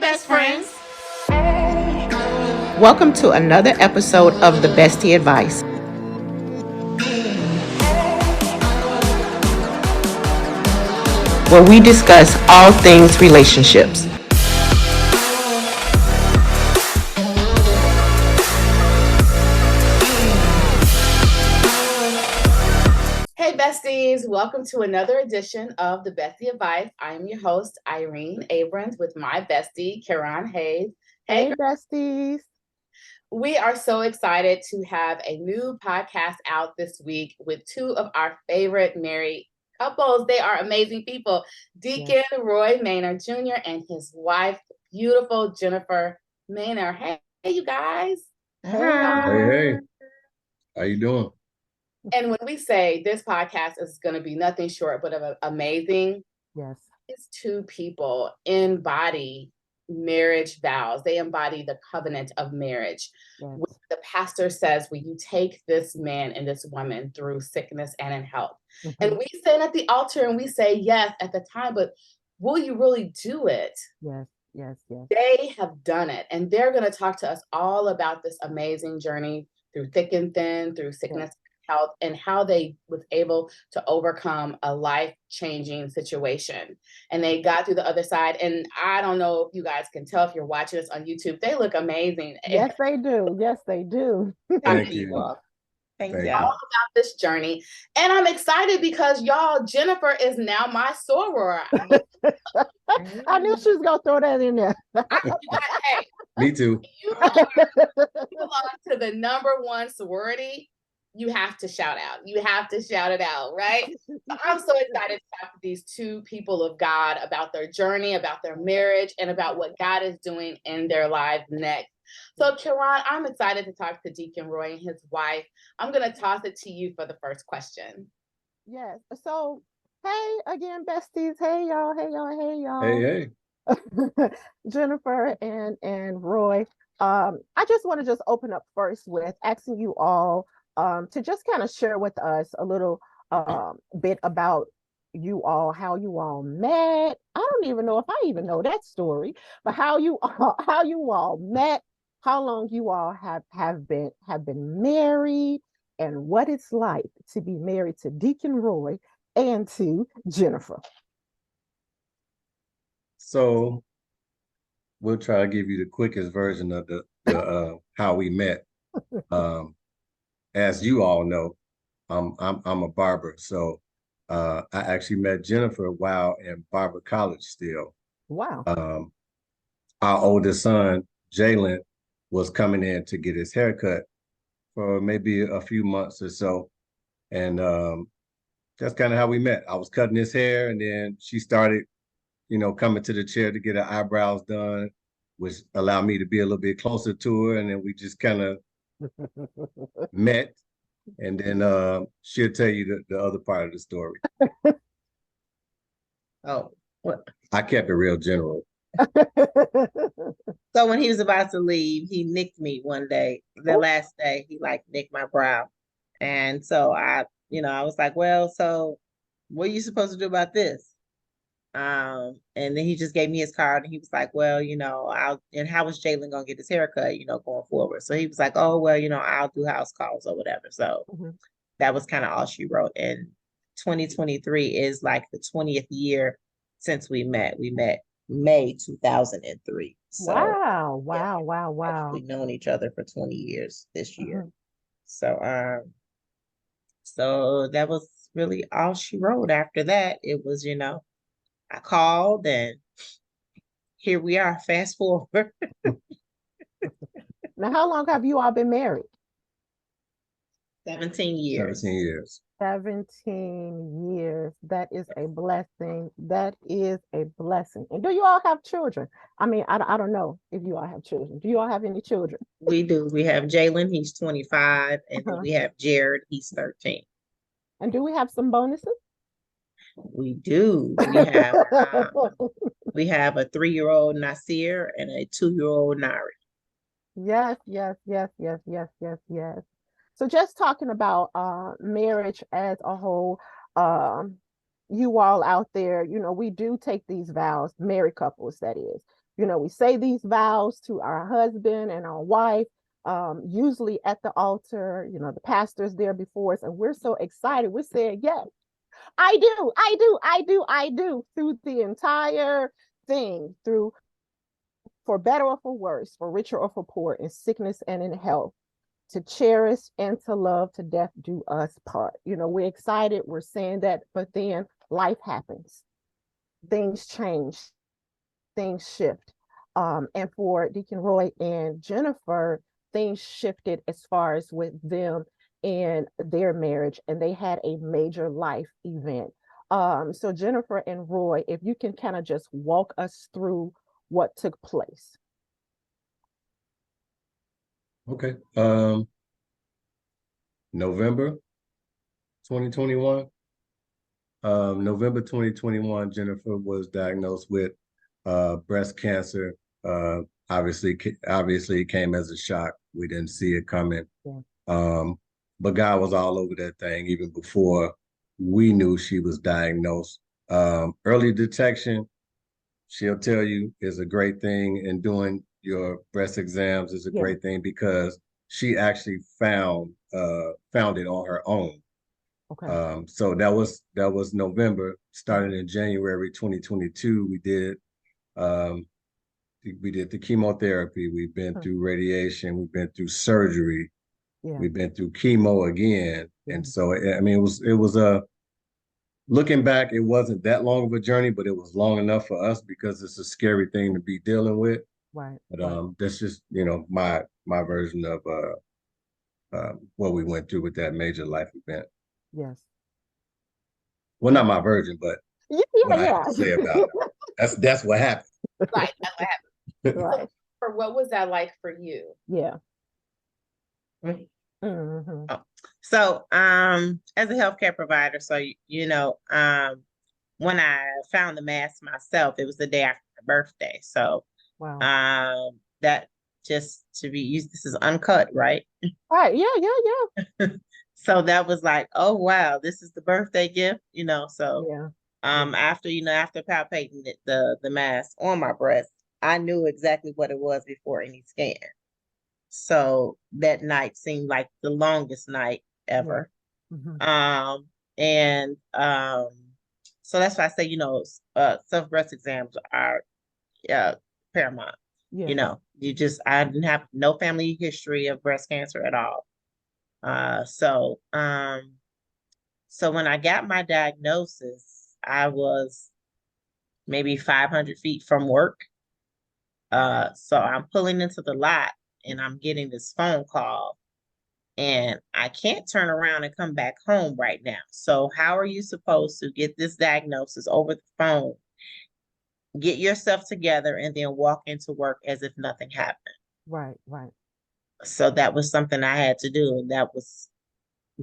best friends. Welcome to another episode of the Bestie Advice, where we discuss all things relationships. Hey besties, welcome to another edition of the Bestie Advice. I am your host, Irene Abrams, with my bestie, Karan Hayes. Hey besties. We are so excited to have a new podcast out this week with two of our favorite married couples. They are amazing people. Deacon Roy Mainor Jr. and his wife, beautiful Jennifer Mainor. Hey, you guys. Hey. How you doing? And when we say this podcast is going to be nothing short but of amazing, yes, these two people embody marriage vows. They embody the covenant of marriage. yes. The pastor says, will you take this man and this woman through sickness and in health? Mm-hmm. And we stand at the altar and we say yes at the time, but will you really do it? Yes. They have done it. And they're going to talk to us all about this amazing journey through thick and thin, through sickness and health, and how they was able to overcome a life-changing situation. And they got through the other side. And I don't know if you guys can tell if you're watching this on YouTube, they look amazing. Yes, they do. Yes, they do. Thank you. Thank you. All about this journey. And I'm excited because y'all, Jennifer is now my soror. I knew she was going to throw that in there. Hey, me too. You belong to the #1 sorority. You have to shout out. You have to shout it out, right? So I'm so excited to talk to these two people of God about their journey, about their marriage, and about what God is doing in their lives next. So, Karan, I'm excited to talk to Deacon Roy and his wife. I'm going to toss it to you for the first question. Yes. So, hey again, besties. Hey, y'all. Hey. Jennifer and Roy. I just want to just open up first with asking you all to just kind of share with us a little bit about you all, how you all met. I don't even know if I even know that story, but how you all met, how long you all have been married, and what it's like to be married to Deacon Roy and to Jennifer. So we'll try to give you the quickest version of the how we met. As you all know, I'm a barber, so I actually met Jennifer while in barber college still. Wow. Our oldest son, Jalen, was coming in to get his haircut for maybe a few months or so. And that's kind of how we met. I was cutting his hair, and then she started, coming to the chair to get her eyebrows done, which allowed me to be a little bit closer to her. And then we just kind of met. And then she'll tell you the other part of the story. Oh, what? I kept it real general. So when he was about to leave, he nicked me one day. The last day, he nicked my brow. And so I was like, well, so what are you supposed to do about this? And then he just gave me his card and he was like, well, and how was Jalen gonna get his haircut, going forward? So he was like, oh, well, I'll do house calls or whatever. So that was kind of all she wrote. And 2023 is like the 20th year since we met. We met May 2003. So, wow. We've known each other for 20 years this year. So that was really all she wrote. After that, it was, I called and here we are, fast forward. Now, how long have you all been married? 17 years. 17 years. 17 years. That is a blessing. And do you all have children? I mean, I don't know if you all have children. Do you all have any children? We do. We have Jalen, he's 25, and then we have Jared, he's 13. And do we have some bonuses? We do. We have a 3-year-old Nasir and a 2-year-old Nari. Yes. So just talking about marriage as a whole, you all out there, we do take these vows, married couples, that is. we say these vows to our husband and our wife, usually at the altar, the pastor's there before us, and we're so excited. We're saying, yes, I do, I do, I do, I do, through the entire thing, through for better or for worse, for richer or for poor, in sickness and in health, to cherish and to love, to death do us part. We're excited, we're saying that, but then life happens. Things change, things shift. And for Deacon Roy and Jennifer, things shifted as far as with them and their marriage, and they had a major life event. So Jennifer and Roy, if you can kind of just walk us through what took place. Okay. November 2021. November 2021, Jennifer was diagnosed with breast cancer. Obviously it came as a shock. We didn't see it coming. Yeah. But God was all over that thing even before we knew she was diagnosed. Early detection, she'll tell you, is a great thing, and doing your breast exams is a Yeah. great thing because she actually found it on her own. Okay. So that was November. Starting in January 2022, we did the chemotherapy. We've been through radiation. We've been through surgery. Yeah. We've been through chemo again. Yeah. And so I mean, it was a looking back, it wasn't that long of a journey, but it was long enough for us because it's a scary thing to be dealing with. Right. But Right. that's just my version of what we went through with that major life event. Yes. Well, not my version, but Yeah. what I Yeah. have to say about it. That's what happened. Right. That's what happened. Right. For what was that like for you? Yeah. Mhm. Mm-hmm. So, as a healthcare provider, so when I found the mass myself, it was the day after my birthday. So, Wow. that just to be used, this is uncut, right? All right. Yeah. Yeah. Yeah. So that was like, oh wow, this is the birthday gift, So, Yeah. after palpating the mass on my breast, I knew exactly what it was before any scan. So that night seemed like the longest night ever. Mm-hmm. And so that's why I say, self breast exams are paramount. Yeah. I didn't have no family history of breast cancer at all. So when I got my diagnosis, I was maybe 500 feet from work. So I'm pulling into the lot and I'm getting this phone call, and I can't turn around and come back home right now. So how are you supposed to get this diagnosis over the phone, get yourself together, and then walk into work as if nothing happened? Right. Right. So that was something I had to do, and that was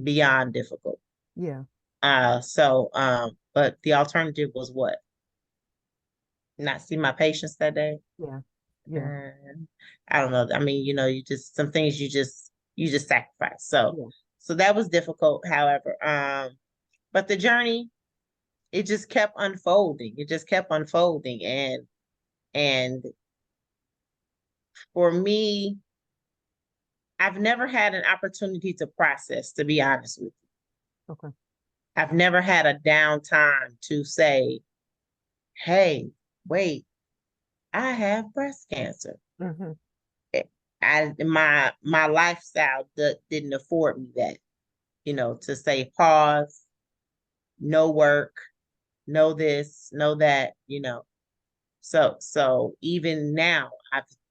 beyond difficult. Yeah. But the alternative was what? Not see my patients that day. Yeah. Yeah. I don't know. I mean, you just some things you just sacrifice. So Yeah. so that was difficult. However, but the journey, it just kept unfolding. It just kept unfolding, and for me, I've never had an opportunity to process. To be honest with you, Okay. I've never had a downtime to say, "Hey, wait, I have breast cancer." Mm-hmm. My lifestyle didn't afford me that, to say pause, no work, no this, no that, So even now,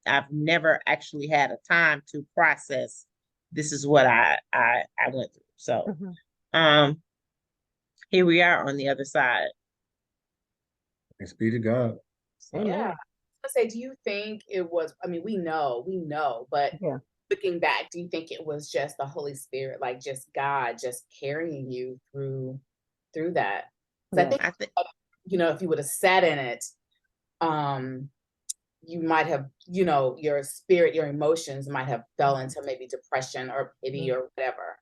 I've never actually had a time to process. This is what I went through. So, Mm-hmm. um, here we are on the other side. Thanks be to God. Amen. Yeah. I say, do you think it was, I mean, we know, but Yeah. looking back, do you think it was just the Holy Spirit, like just God just carrying you through that? Because I think, I think if you would have sat in it, you might have, your spirit, your emotions might have fell into maybe depression or pity or whatever.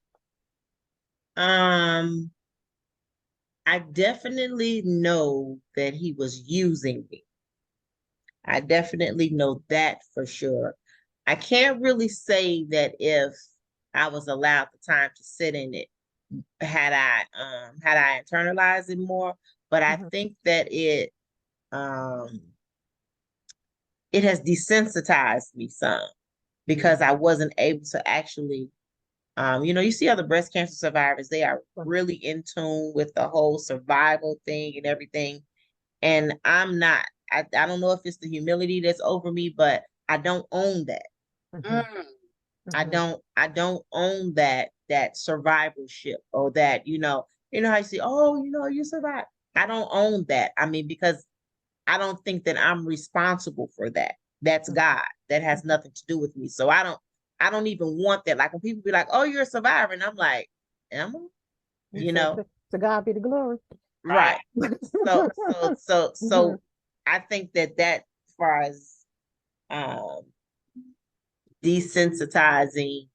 I definitely know that he was using me. I definitely know that for sure. I can't really say that if I was allowed the time to sit in it, had I internalized it more, but I Mhm. think that um it has desensitized me some because I wasn't able to actually you see other breast cancer survivors, they are Right. really in tune with the whole survival thing and everything. And I'm not. I don't know if it's the humility that's over me, but I don't own that. Mhm. Mm. Mhm. I don't own that survivorship or that, how you say, oh, you survive. I don't own that. I mean, because I don't think that I'm responsible for that. That's Mhm. God. That has nothing to do with me. So I don't even want that. Like when people be like, "Oh, you're a survivor," and I'm like, "Am I?" You You said know, to God be the glory. right? So Mhm. I think that as far as um desensitizing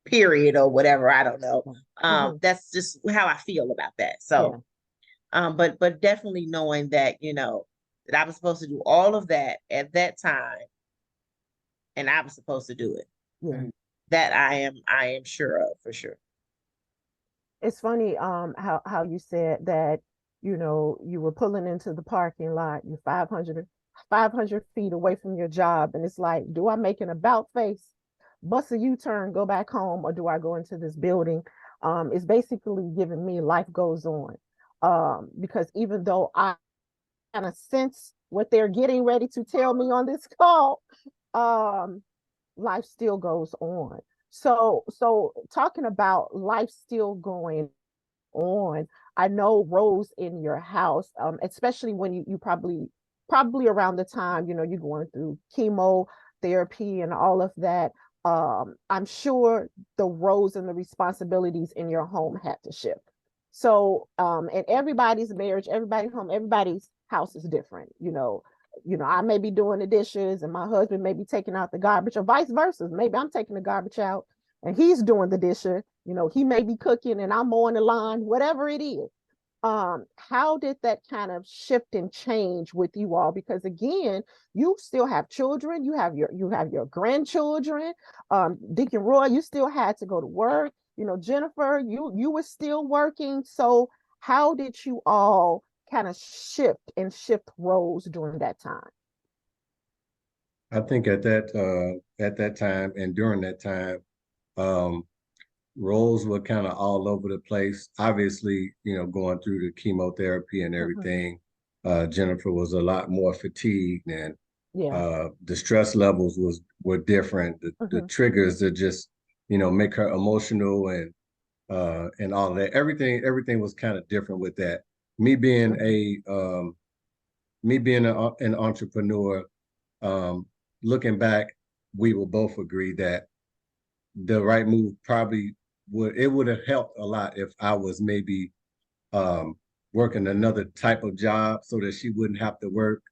period or whatever, I don't know. Mhm. That's just how I feel about that. Yeah. So but definitely knowing that, that I was supposed to do all of that at that time and I was supposed to do it. Yeah. That I am sure of for sure. It's funny how you said that, you were pulling into the parking lot, you're 500 feet away from your job, and it's like, do I make an about face, bust a U-turn, go back home, or do I go into this building? It's basically giving me life goes on. Because even though I kind of sense what they're getting ready to tell me on this call, um, life still goes on. So talking about life still going on, I know Rose in your house, especially when you probably around the time, you're going through chemotherapy and all of that. I'm sure the roles and the responsibilities in your home had to shift. So, and everybody's marriage, everybody's home, everybody's house is different. I may be doing the dishes and my husband may be taking out the garbage, or vice versa. Maybe I'm taking the garbage out and he's doing the dishes. He may be cooking and I'm mowing the lawn, whatever it is. How did that kind of shift and change with you all? Because again, you still have children, you have your grandchildren. Deacon Roy, you still had to go to work. Jennifer, you were still working. So how did you all kind of shift roles during that time? I think at that time and during that time, um, roles were kind of all over the place. Obviously, going through the chemotherapy and Mhm. everything, Jennifer was a lot more fatigued, and Yeah. the stress levels were different. The Hmm. triggers that just make her emotional and all of that. Everything was kind of different with that. Me being Hmm. a me being an entrepreneur, um, looking back, we will both agree that the right move probably would have helped a lot if I was maybe um, working another type of job so that she wouldn't have to work.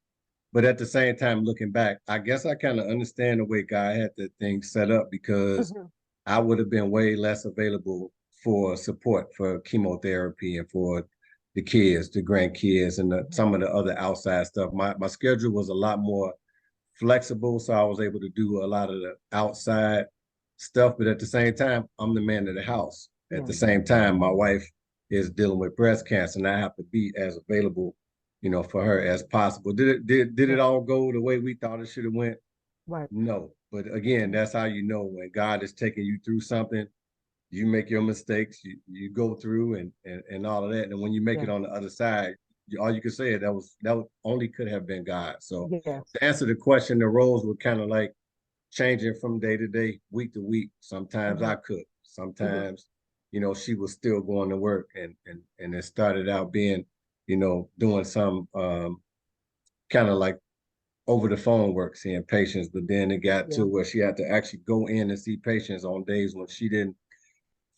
But at the same time, looking back, I guess I kind of understand the way God had the thing set up, because Hmm. I would have been way less available for support for chemotherapy and for the kids, the grandkids, and some of the other outside stuff. My schedule was a lot more flexible, so I was able to do a lot of the outside stuff. But at the same time, I'm the man of the house. At Yeah. the same time, my wife is dealing with breast cancer, and I have to be as available, for her as possible. Did Yeah. it all go the way we thought it should have went? Right. No. But again, that's how you know when God is taking you through something. You make your mistakes, you go through and all of that. And when you make Yeah. it on the other side, all you can say is that only could have been God. So Yes. to answer the question, the roles were kind of like changing from day to day, week to week. Sometimes Hmm. I could, Hmm. sometimes, she was still going to work, and it started out being, doing some kind of like over the phone work, seeing patients, but then it got Yeah. to where she had to actually go in and see patients on days when she didn't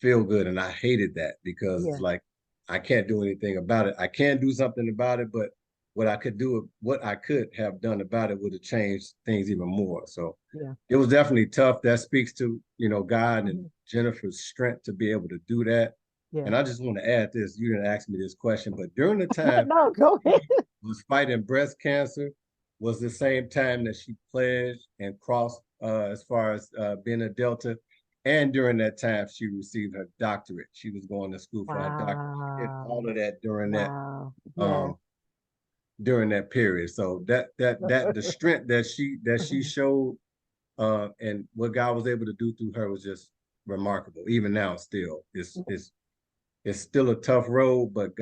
feel good. And I hated that, because it's Yeah. like, I can't do anything about it. I can do something about it, but what I could have done about it would have changed things even more. So Yeah. it was definitely tough. That speaks to, God and Hmm. Jennifer's strength to be able to do that. Yeah. And I just want to add this. You didn't ask me this question, but during the time No, go ahead. was fighting breast cancer, was the same time that she pledged and crossed as far as being a Delta. And during that time, she received her doctorate. She was going to school for her doctorate. She did all Wow. of that Wow. Yes. um, during that period. So that the strength that she showed and what God was able to do through her was just remarkable. Even now, still, it's still a tough road, but God